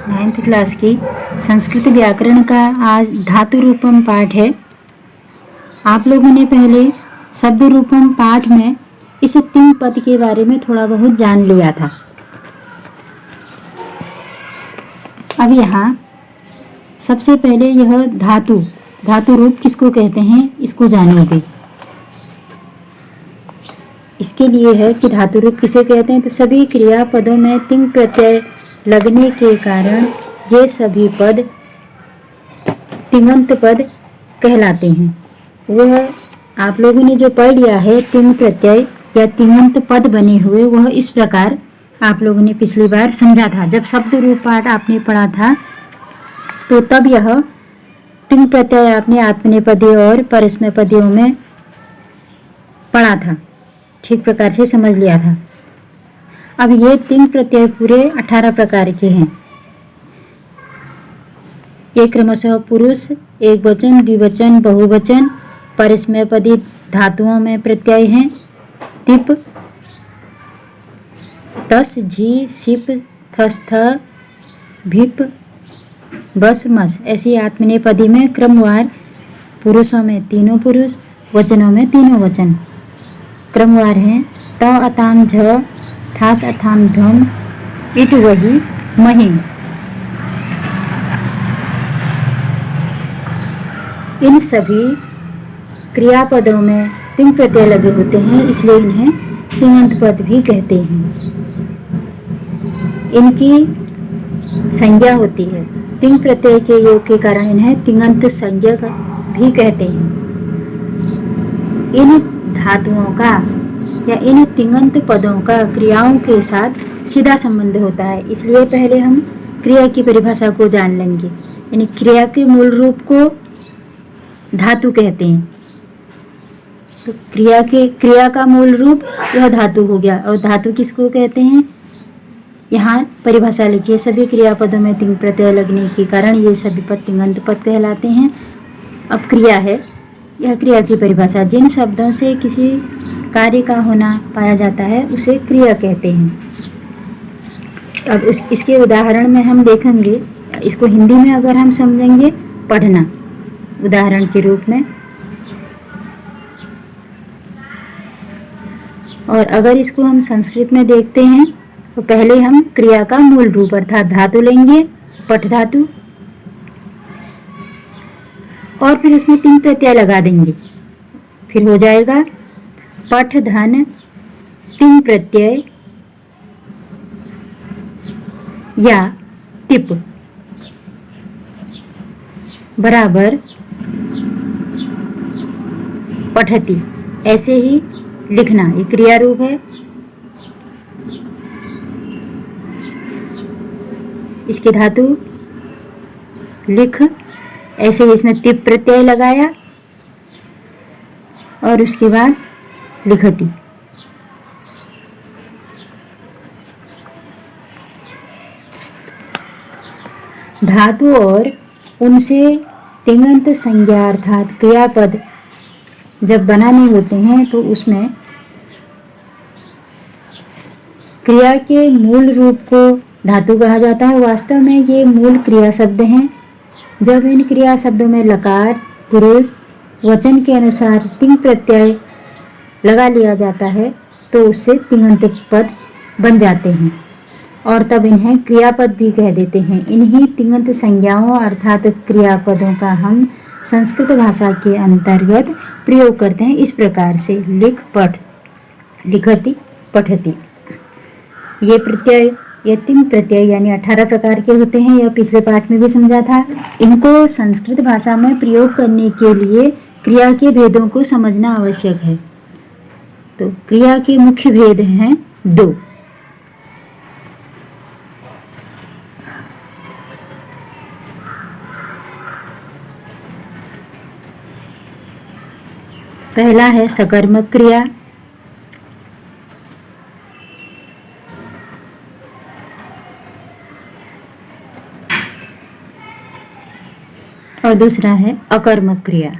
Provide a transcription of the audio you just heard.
9th class की संस्कृत व्याकरण का आज धातु रूपम पाठ है। आप लोगों ने पहले शब्द रूपम पाठ में इस 3 पद के बारे में थोड़ा बहुत जान लिया था। अब यहाँ सबसे पहले यह धातु रूप किसको कहते हैं इसको जानेंगे। इसके लिए है कि धातु रूप किसे कहते हैं, तो सभी क्रियापदों में तिंग प्रत्यय लगने के कारण ये सभी पद तिङन्त पद कहलाते हैं। वह आप लोगों ने जो पढ़ लिया है तिंग प्रत्यय या तिङन्त पद बने हुए, वह इस प्रकार आप लोगों ने पिछली बार समझा था। जब शब्द रूप पाठ आपने पढ़ा था तो तब यह तिंग प्रत्यय आपने आत्मनेपदी और परस्मैपदियों में पढ़ा था, ठीक प्रकार से समझ लिया था। अब ये तिंग प्रत्यय पूरे 18 प्रकार के हैं। ये क्रमशः पुरुष, एकवचन, द्विवचन, बहुवचन, परस्मैपदी धातुओं में प्रत्यय हैं। तिप, तस, झी, सिप, थस, थ, भिप, बस, मस ऐसी आत्मनेपदी में क्रमवार पुरुषों में तीनों पुरुष, वचनों में तीनों वचन क्रमवार हैं। त अताम झ, थास अथाम धम, इट वही महिम। इन सभी क्रियापदों में तिंग प्रत्यय लगे होते हैं, इसलिए इन्हें तिङन्त पद भी कहते हैं। इनकी संज्ञा होती है, तिंग प्रत्यय के योग के कारण इन्हें तिङन्त संज्ञा भी कहते हैं। इन धातुओं का या इन तिङन्त पदों का क्रियाओं के साथ सीधा संबंध होता है, इसलिए पहले हम क्रिया की परिभाषा को जान लेंगे। यानी क्रिया के मूल रूप को धातु कहते हैं। तो क्रिया का मूल रूप यह धातु हो गया। और धातु किसको कहते हैं, यहाँ परिभाषा लिखिए। सभी क्रियापदों में तिंग प्रत्यय लगने के कारण ये सभी पद तिङन्त पद कहलाते हैं। अब क्रिया है, यह क्रिया की परिभाषा। जिन शब्दों से किसी कार्य का होना पाया जाता है उसे क्रिया कहते हैं। अब इसके उदाहरण में हम देखेंगे। इसको हिंदी में अगर हम समझेंगे, पढ़ना उदाहरण के रूप में, और अगर इसको हम संस्कृत में देखते हैं तो पहले हम क्रिया का मूल रूप अर्थात धातु लेंगे, पठ धातु, और फिर उसमें तिंग प्रत्यय लगा देंगे। फिर हो जाएगा पठ धन तिंग प्रत्यय या टिप बराबर पठती। ऐसे ही लिखना, ये क्रिया रूप है। इसकी धातु लिख, ऐसे ही इसमें तिप प्रत्यय लगाया और उसके बाद लिखती। धातु और उनसे तिङन्त संज्ञा अर्थात क्रियापद जब बनाने होते हैं तो उसमें क्रिया के मूल रूप को धातु कहा जाता है। वास्तव में ये मूल क्रिया शब्द हैं। जब इन क्रिया शब्दों में लकार, पुरुष, वचन के अनुसार तिंग प्रत्यय लगा लिया जाता है तो उससे तिङन्त पद बन जाते हैं और तब इन्हें क्रियापद भी कह देते हैं। इन्हीं तिङन्त संज्ञाओं अर्थात क्रियापदों का हम संस्कृत भाषा के अंतर्गत प्रयोग करते हैं इस प्रकार से। लिख, पठ, लिखती, पठती। ये प्रत्यय, ये तिंग प्रत्यय यानी 18 प्रकार के होते हैं। यह पिछले पाठ में भी समझा था। इनको संस्कृत भाषा में प्रयोग करने के लिए क्रिया के भेदों को समझना आवश्यक है। तो क्रिया के मुख्य भेद हैं 2। पहला है सकर्मक क्रिया और दूसरा है अकर्मक क्रिया।